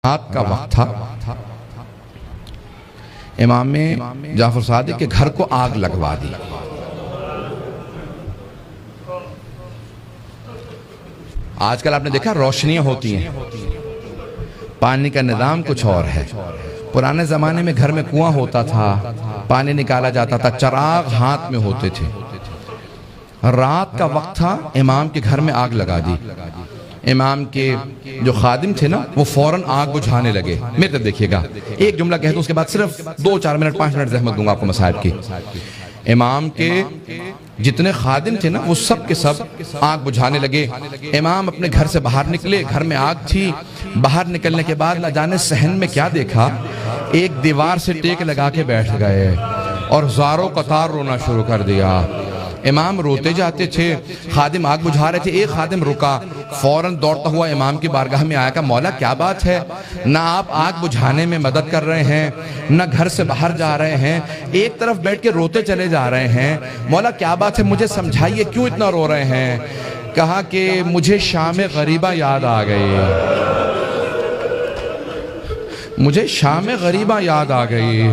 رات کا وقت تھا، امام جعفر صادق کے گھر کو آگ لگوا دی۔ آج کل آپ نے دیکھا روشنیاں ہوتی ہیں، پانی کا نظام کچھ اور ہے۔ پرانے زمانے میں گھر میں کنواں ہوتا تھا، پانی نکالا جاتا تھا، چراغ ہاتھ میں ہوتے تھے۔ رات کا وقت تھا، امام کے گھر میں آگ لگا دی۔ امام کے جو خادم تھے نا، وہ فوراً آگ بجھانے لگے۔ میرے طرف دیکھیے گا، ایک جملہ کہہ دوں، اس کے بعد صرف 2-4 منٹ 5 منٹ زحمت دوں گا آپ کو مصائب کی۔ امام کے جتنے خادم تھے نا، وہ سب کے سب آگ بجھانے لگے۔ امام اپنے گھر سے باہر نکلے، گھر میں آگ تھی۔ باہر نکلنے کے بعد نہ جانے صحن میں کیا دیکھا، ایک دیوار سے ٹیک لگا کے بیٹھ گئے اور زاروں قطار رونا شروع کر دیا۔ امام روتے جاتے تھے، خادم آگ بجھا رہے تھے۔ ایک خادم رکا، فوراً دوڑتا ہوا امام کی بارگاہ میں آیا، کہا مولا کیا بات ہے، نہ آپ آگ بجھانے میں مدد کر رہے ہیں، نہ گھر سے باہر جا رہے ہیں، ایک طرف بیٹھ کے روتے چلے جا رہے ہیں، مولا کیا بات ہے، مجھے سمجھائیے کیوں اتنا رو رہے ہیں۔ کہا کہ مجھے شام غریبہ یاد آ گئی، مجھے شام غریبہ یاد آ گئی۔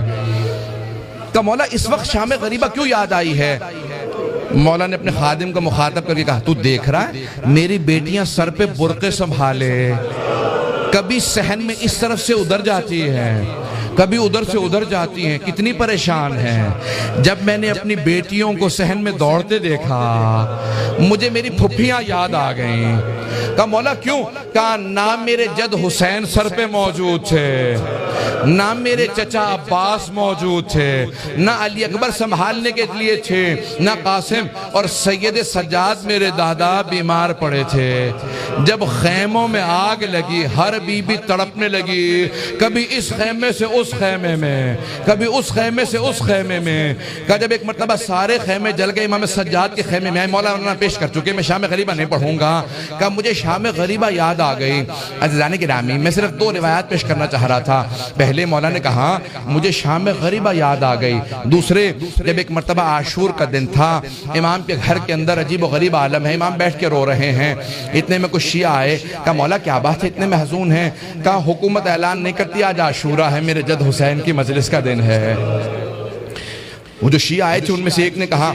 کہا مولا اس وقت شام غریبہ کیوں یاد آئی ہے؟ مولا نے اپنے خادم کو مخاطب کر کے کہا، تو دیکھ رہا ہے میری بیٹیاں سر پہ برقعے سنبھالے، کبھی صحن میں اس طرف سے ادھر جاتی ہیں، کبھی ادھر سے ادھر جاتی ہیں، کتنی پریشان ہیں۔ جب میں نے اپنی بیٹیوں کو صحن میں دوڑتے دیکھا، مجھے میری پھپھیاں یاد آ گئیں۔ کہا مولا کیوں؟ کہا نہ میرے جد حسین سر پہ موجود تھے، نہ میرے چچا عباس موجود تھے، نہ علی اکبر سنبھالنے کے لیے تھے، نہ قاسم، اور سید سجاد میرے دادا بیمار پڑے تھے۔ جب خیموں میں آگ لگی، ہر بی بی تڑپنے لگی، کبھی اس خیمے سے اس خیمے میں، کبھی اس خیمے سے اس خیمے میں۔ کہا جب ایک مرتبہ سارے خیمے جل گئے، امام سجاد کے خیمے میں آئے، مولانا پیش کر چکے، میں شام غریبہ نہیں پڑھوں گا۔ کہا مجھے شام غریبہ یاد آ گئی۔ عزیزان گرامی، میں صرف 2 روایات پیش کرنا چاہ رہا تھا۔ پہلے مولانا نے کہا مجھے شام غریبہ یاد آ گئی۔ دوسرے، جب ایک مرتبہ عاشور کا دن تھا، امام کے گھر کے اندر عجیب و غریب عالم ہے، امام بیٹھ کے رو رہے ہیں۔ اتنے میں کچھ شیعہ آئے، کہا مولا کیا بات ہے، اتنے محزون ہیں؟ کہا حکومت اعلان نہیں کرتی آج عاشورہ ہے، میرے جد حسین کی مجلس کا دن ہے۔ وہ جو شیعہ آئے تھے ان میں سے ایک نے کہا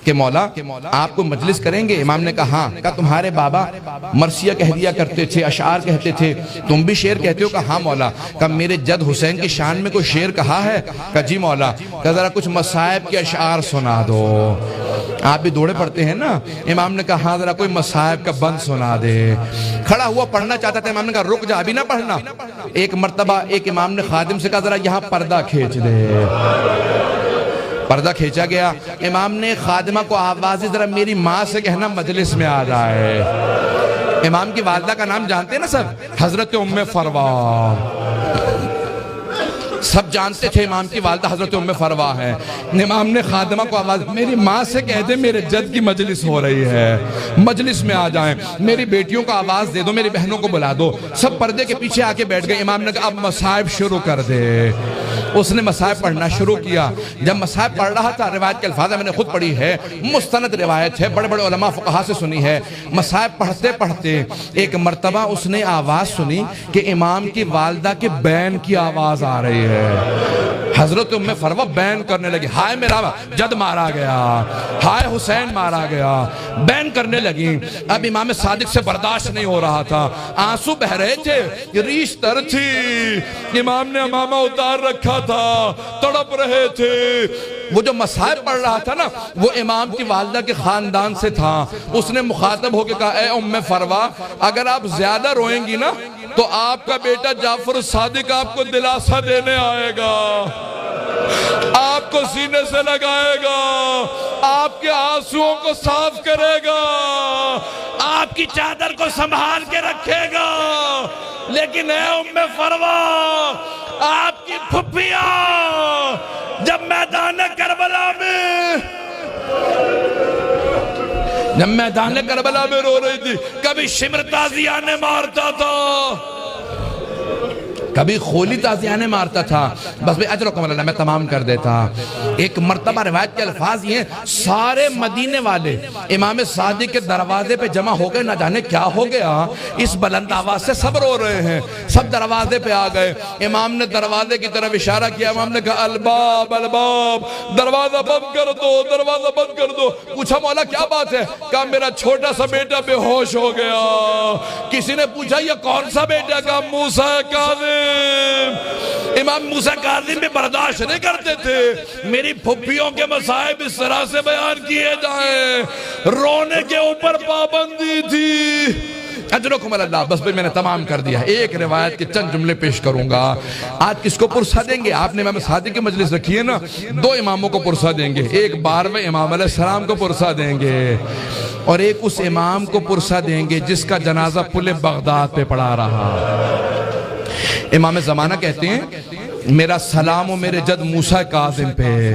کہ مولا آپ کو مجلس کریں گے؟ امام نے کہا ہاں۔ کہا تمہارے بابا مرثیہ کہہ دیا کرتے تھے، اشعار کہتے تھے، تم بھی شعر کہتے ہو؟ کہا ہاں مولا۔ کہا میرے جد حسین کی شان میں کوئی شعر کہا ہے؟ کہا جی مولا۔ کہا ذرا کچھ مصائب کے اشعار سنا دو، آپ بھی دوڑے پڑتے ہیں نا۔ امام نے کہا ہاں ذرا کوئی مصائب کا بند سنا دے۔ کھڑا ہوا پڑھنا چاہتا تھا، امام نے کہا رک جا، ابھی نہ پڑھنا۔ ایک مرتبہ ایک امام نے خادم سے کہا ذرا یہاں پردہ کھینچ دے۔ پردہ کھینچا گیا۔ امام نے خادمہ کو آوازی ذرا میری ماں سے کہنا مجلس میں آ جائے۔ امام کی والدہ کا نام جانتے ہیں نا سب، حضرت ام فروا، سب جانتے تھے امام کی والدہ حضرت ام فروا ہے۔ امام نے خادمہ کو آواز، میری ماں سے کہہ دے میرے جد کی مجلس ہو رہی ہے، مجلس میں آ جائیں، میری بیٹیوں کا آواز دے دو، میری بہنوں کو بلا دو۔ سب پردے کے پیچھے آ کے بیٹھ گئے۔ امام نے کہا اب مصائب شروع کر دے۔ اس نے مصائب پڑھنا شروع کیا۔ جب مصائب پڑھ رہا تھا، روایت کے الفاظ میں نے خود پڑھی ہے، مستند روایت ہے، بڑے بڑے علماء فقہا سے سنی ہے۔ مصائب پڑھتے پڑھتے ایک مرتبہ اس نے آواز سنی کہ امام کی والدہ کے بین کی آواز آ رہی ہے۔ حضرت ام فروا بین کرنے لگی، ہائے میرا جد مارا گیا، ہائے حسین مارا گیا، بین کرنے لگی۔ اب امام صادق سے برداشت نہیں ہو رہا تھا، آنسو بہ رہے تھے، ریش تر تھی، امام نے امامہ اتار رکھا تھا، تڑپ رہے تھے۔ وہ جو مصائب پڑھ رہا تھا نا، وہ امام کی والدہ کے خاندان سے تھا۔ اس نے مخاطب ہو کے کہا اے ام فروا، اگر آپ زیادہ روئیں گی نا تو آپ کا بیٹا جعفر صادق آپ کو دلاسا دینے آئے گا، آپ کو سینے سے لگائے گا، آپ کے آنسوؤں کو صاف کرے گا، آپ کی چادر کو سنبھال کے رکھے گا۔ لیکن اے ام فروا، آپ کی پھپھیاں جب میدان کربلا میں رو رہی تھی، کبھی شمر تازیانے مارتا تھا، کبھی خولی تازیانے مارتا تھا۔ بس بھئی اجرکم اللہ، میں تمام کر دیتا۔ ایک مرتبہ روایت کے الفاظ یہ ہیں، سارے مدینے والے امام صادق کے دروازے پہ جمع ہو گئے، نہ جانے کیا ہو گیا، اس بلند آواز سے سب رو رہے ہیں، سب دروازے پہ آ گئے۔ امام نے دروازے کی طرف اشارہ کیا، امام نے کہا الباب الباب، دروازہ بند کر دو، دروازہ بند کر دو۔ پوچھا مولا کیا بات ہے؟ کہا میرا چھوٹا سا بیٹا بے ہوش ہو گیا۔ کسی نے پوچھا یہ کون سا بیٹا؟ کہا موسیٰ کاظم۔ امام موسیٰ کاظم بھی برداشت نہیں کرتے تھے میری پھپھیوں کے مصائب اس طرح سے بیان کیے جائیں، رونے کے اوپر پابندی تھی۔ اجرکم اللہ۔ بس میں نے تمام کر دیا، ایک روایت کے چند جملے پیش کروں گا۔ آج کس کو پرسہ دیں گے؟ آپ نے امام صادق کی مجلس رکھی ہے نا، دو اماموں کو پرسہ دیں گے، ایک 12ویں امام علیہ السلام کو پرسہ دیں گے اور ایک اس امام کو پرسہ دیں گے جس کا جنازہ پل بغداد پہ پڑا رہا۔ امام زمانہ کہتے ہیں میرا سلام و میرے جد موسیٰ کاظم پہ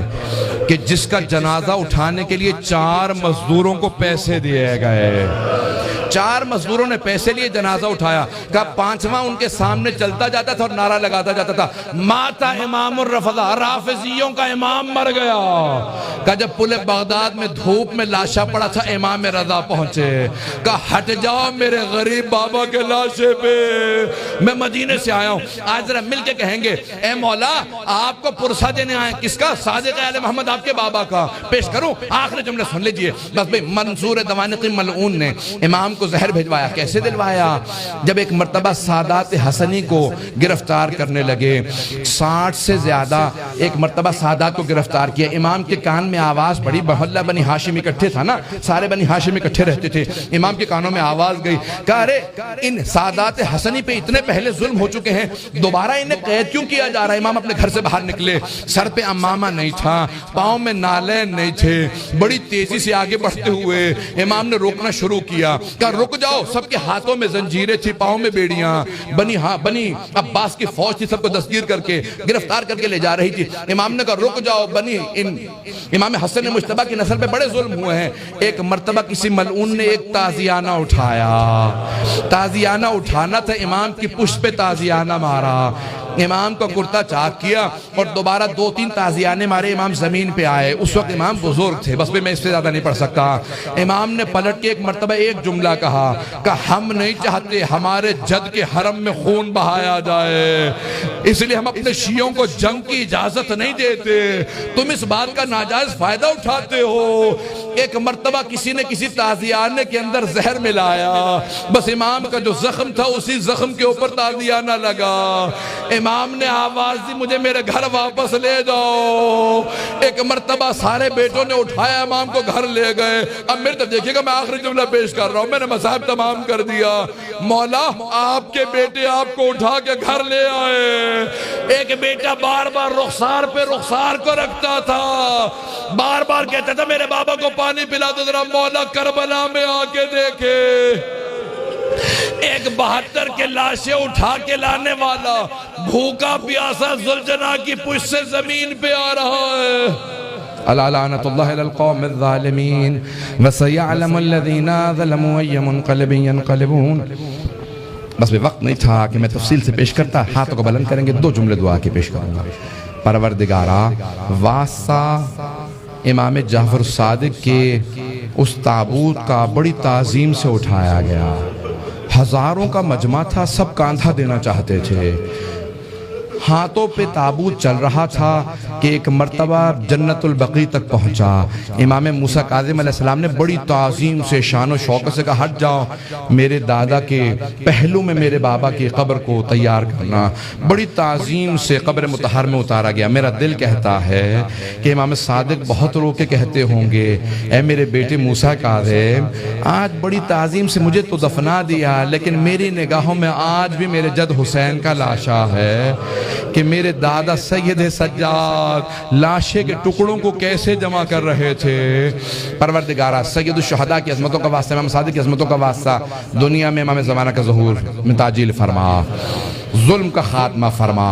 کہ جس کا جنازہ اٹھانے کے لیے 4 مزدوروں کو پیسے دیے گئے، 4 مزدوروں نے پیسے لیے جنازہ اٹھایا۔ کہا 5واں ان کے سامنے چلتا جاتا تھا اور نعرہ لگاتا جاتا تھا ماتا امام الرفضہ، رافضیوں کا امام مر گیا۔ کہا جب پل بغداد میں دھوپ میں لاشا پڑا تھا امام رضا پہنچے، کہا ہٹ جاؤ میرے غریب بابا کے لاشے پہ، میں مدینے سے آیا ہوں۔ آج ذرا مل کے کہیں گے اے مولا آپ کو پرسہ دینے آئے، کس کا؟ صادق آل محمد آپ کے بابا کا۔ پیش کروں آخری جملے سن لیجئے بس بھئی۔ منصور دوانقی ملعون نے امام کو زہر بھیجوایا۔ کیسے دلوایا؟ جب ایک مرتبہ سادات حسنی کو گرفتار کرنے لگے، 60 سے زیادہ ایک مرتبہ سادات کو گرفتار کیا، امام کے کان میں آواز پڑی، محلہ بنی ہاشم اکٹھے تھا نا، سارے بنی ہاشم اکٹھے رہتے تھے، امام کے کانوں میں آواز گئی، کہا ارے ان سادات حسنی پہ اتنے پہلے ظلم ہو چکے ہیں، دوبارہ انہیں قید کیوں کیا جا رہا ہے؟ امام اپنے گھر سے باہر نکلے، سر پہ امامہ نہیں تھا، پاؤں میں نالین نہیں تھے، بڑی تیزی سے آگے بڑھتے ہوئے امام نے روکنا شروع کیا، کہا رک جاؤ۔ سب کے ہاتھوں میں زنجیریں تھی، پاؤں میں بیڑیاں، بنی عباس کی فوج تھی، سب کو دستگیر کر کے گرفتار کر کے لے جا رہی تھی۔ امام نے کہا رک جاؤ، امام حسن مجتبیٰ کی نسل پہ بڑے ظلم ہوئے ہیں۔ ایک مرتبہ کسی ملعون نے ایک تازیانہ اٹھایا، تازیانہ اٹھانا تھا، امام کی پشت پہ تازیانہ مارا، امام کا کرتا چاک کیا اور دوبارہ 2-3 تازیانے مارے، امام زمین پہ آئے۔ اس وقت امام بزرگ تھے، بس میں اس سے زیادہ نہیں پڑھ سکتا۔ امام نے پلٹ کے ایک مرتبہ ایک جملہ کہا کہ ہم نہیں چاہتے ہمارے جد کے حرم میں خون بہایا جائے، اس لیے ہم اپنے شیعوں کو جنگ کی اجازت نہیں دیتے، تم اس بات کا ناجائز فائدہ اٹھاتے ہو۔ ایک مرتبہ کسی نے کسی تازیانے کے اندر زہر ملایا، بس امام کا جو زخم تھا اسی زخم کے اوپر تازیانہ لگا۔ امام نے آواز دی مجھے میرے گھر واپس لے جاؤ۔ ایک مرتبہ سارے بیٹوں نے اٹھایا، امام کو گھر لے گئے۔ اب میرے طرف دیکھیے گا، میں آخری جملہ پیش کر رہا ہوں، میں نے مصائب تمام کر دیا۔ مولا آپ کے بیٹے آپ کو اٹھا کے گھر لے آئے۔ ایک بیٹا بار بار رخسار پہ رخسار کو رکھتا تھا، بار بار کہتا تھا میرے بابا کو پانی پلا دو ذرا، مولا کربلا میں آ کے دیکھے۔ ایک 72 کے لاشیں اٹھا کے لانے والا بھوکا پیاسا ذوالجناح کی پشت سے زمین پہ آ رہا ہے۔ الا لعنت اللہ علی القوم الظالمین وسیعلم الذین ظلموا ای منقلب ینقلبون۔ بس بھی وقت نہیں تھا کہ میں تفصیل سے پیش کرتا، ہاتھوں کو بلند کریں گے، 2 جملے دعا کے پیش کروں گا۔ پروردگارا واسطہ امام جعفر صادق کے اس تابوت کا بڑی تعظیم سے اٹھایا گیا، ہزاروں کا مجمع تھا، سب کاندھا دینا چاہتے تھے، ہاتھوں پہ تابوت چل رہا تھا کہ ایک مرتبہ جنت البقیع تک پہنچا۔ امام موسیٰ کاظم علیہ السلام نے بڑی تعظیم سے شان و شوکت سے کہا ہٹ جاؤ، میرے دادا کے پہلو میں میرے بابا کی قبر کو تیار کرنا۔ بڑی تعظیم سے قبر مطہر میں اتارا گیا۔ میرا دل کہتا ہے کہ امام صادق بہت رو کے کہتے ہوں گے اے میرے بیٹے موسیٰ کاظم، آج بڑی تعظیم سے مجھے تو دفنا دیا، لیکن میری نگاہوں میں آج بھی میرے جد حسین کا لاشا ہے کہ میرے دادا سید سجاد لاشے کے ٹکڑوں کو کیسے جمع کر رہے تھے۔ پروردگارہ سید الشہداء کی عظمتوں کا واسطہ، امام صادق کی عظمتوں کا واسطہ، دنیا میں امام زمانہ کا ظہور میں تعجیل فرما، ظلم کا خاتمہ فرما،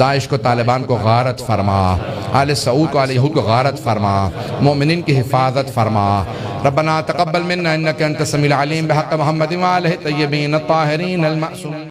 داعش کو طالبان کو غارت فرما، آل سعود کو آل یہود کو غارت فرما، مومنین کی حفاظت فرما۔ ربنا تقبل منا انک انت السمیع العلیم بحق محمد وآلہ الطیبین الطاہرین المعصومین۔